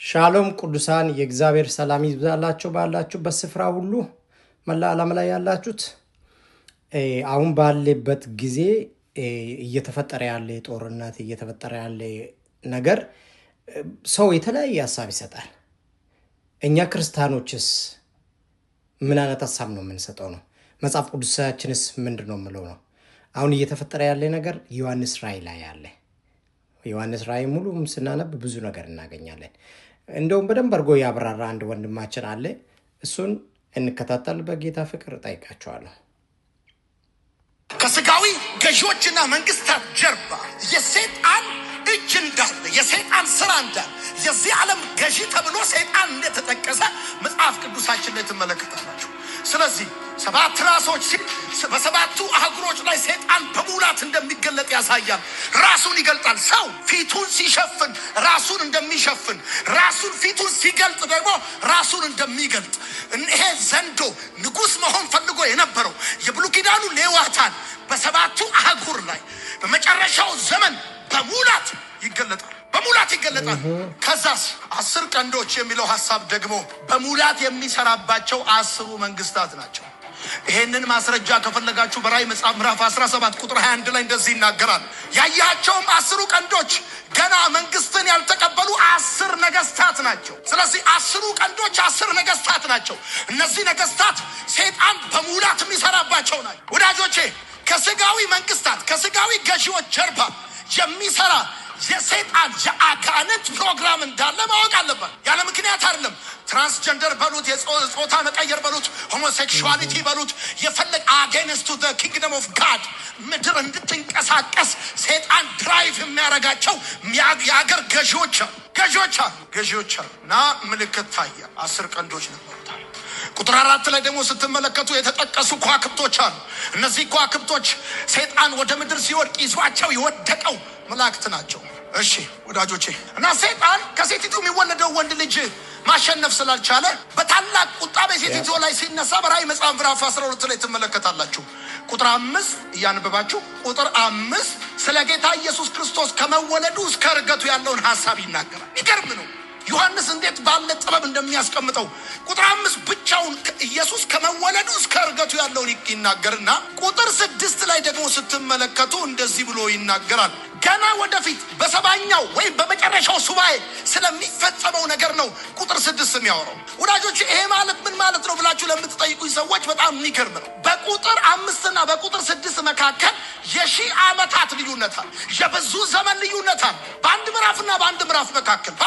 ሻሎም ቅዱሳን የእግዚአብሔር ሰላም ይብዛላችሁ ባላችሁ በስፍራ ሁሉ መላ ዓለም ላይ ያላችሁት አሁን ባለበት ጊዜ እየተፈጠረ ያለ ጦርነት እየተፈጠረ ያለ ነገር ሰው የተለያየ ሐሳብ ይሰጣል። እኛ ክርስቲያኖችስ ምን አይነት ሐሳብ ነው የምንሰጠው ነው? መጽሐፍ ቅዱሳችንስ ምንድነው የምለው ነው? አሁን እየተፈጠረ ያለ ነገር ዮሐንስ ራእይ ላይ ያለ ዮሐንስ ራእይ ሙሉ ስናነብ ብዙ ነገር እናገኛለን። እንደውም በደንብ አድርጎ ያብራራ አንድ ወንድማችን አለ። እሱን እንከታተል በጌታ ፍቅር ጠይቃቸዋለሁ። ከስጋዊ ገዢዎችና መንግስታት ጀርባ የሰይጣን እጅ እንዳለ የሰይጣን ስራ እንዳለ የዚህ ዓለም ገዢ ተብሎ ሰይጣን እንደተጠቀሰ መጽሐፍ ቅዱሳችን ላይ ትመለከታላችሁ። ስለዚህ ሰባት ራሶች በሰባቱ አህጉሮች ላይ ሰይጣን በሙላት እንደሚገለጥ ያሳያል። ራሱን ይገልጣል። ሰው ፊቱን ሲሸፍን ራሱን እንደሚሸፍን፣ ራሱን ፊቱን ሲገልጥ ደግሞ ራሱን እንደሚገልጥ፣ ይሄ ዘንዶ ንጉስ መሆን ፈልጎ የነበረው የብሉይ ኪዳኑ ሌዋታን በሰባቱ አህጉር ላይ በመጨረሻው ዘመን በሙላት ይገለጣል። ከዛስ 10 ቀንዶች የሚለው ሐሳብ ደግሞ በሙላት የሚሰራባቸው 10 መንግስታት ናቸው። ይሄንን ማስረጃ ከፈለጋችሁ በራእይ መጽሐፍ ምዕራፍ 17 ቁጥር 21 ላይ እንደዚህ ይናገራል። ያያቸውም 10 ቀንዶች ገና መንግስትን ያልተቀበሉ 10 ነገስታት ናቸው። ስለዚህ 10 ቀንዶች 10 ነገስታት ናቸው። እነዚህ ነገስታት ሰይጣን በሙላት የሚሰራባቸው ናቸው። ወዳጆቼ ከስጋዊ መንግስታት ከስጋዊ ገዢዎች ጀርባ የሚሰራ የሰይጣን የአጋንንት ፕሮግራም እንዳለ ማወቅ አለበት። ያለ ምክንያት አይደለም። ትራንስጀንደር በሉት፣ የጾታ መቀየር በሉት፣ ሆሞሴክሹዋሊቲ በሉት፣ የፈለግ አጌንስቱ ዘ ኪንግደም ኦፍ ጋድ ምድር እንድትንቀሳቀስ ሰይጣን ድራይቭ የሚያደርጋቸው የአገር ገዢዎች እና ምልክት ታየ። 10 ቀንዶች ነበሩታል። ቁጥር 4 ላይ ደግሞ ስትመለከቱ የተጠቀሱ ከዋክብቶች አሉ። እነዚህ ከዋክብቶች ሰይጣን ወደ ምድር ሲወድቅ ይዟቸው የወደቀው መላእክት ናቸው። እሺ ወዳጆቼ፣ እና ሰይጣን ከሴቲቱ የሚወለደው ወንድ ልጅ ማሸነፍ ስላልቻለ በታላቅ ቁጣ በሴቲቱ ላይ ሲነሳ በራእይ መጽሐፍ ምዕራፍ 12 ላይ ትመለከታላችሁ። ቁጥር 5 እያነበባችሁ ቁጥር 5 ስለ ጌታ ኢየሱስ ክርስቶስ ከመወለዱ እስከ ዕርገቱ ያለውን ሐሳብ ይናገራል። ይገርም ነው ዮሐንስ እንዴት ባለ ጥበብ እንደሚያስቀምጠው። ቁጥር 5 ብቻውን ኢየሱስ ከመወለዱ እስከ ዕርገቱ ያለውን ይናገርና ቁጥር 6 ላይ ደግሞ ስትመለከቱ እንደዚህ ብሎ ይናገራል። ገና ወደፊት በሰባኛው ወይም በመጨረሻው ሱባኤ ስለሚፈጸመው ነገር ነው ቁጥር 6 የሚያወራው። ወዳጆች ይሄ ማለት ምን ማለት ነው ብላችሁ ለምትጠይቁኝ ሰዎች በጣም የሚገርም ነው። በቁጥር 5 እና በቁጥር 6 መካከል የ1000 ዓመታት ልዩነት አለ። የብዙ ዘመን ልዩነት አለ። በአንድ ምዕራፍና በአንድ ምዕራፍ መካከል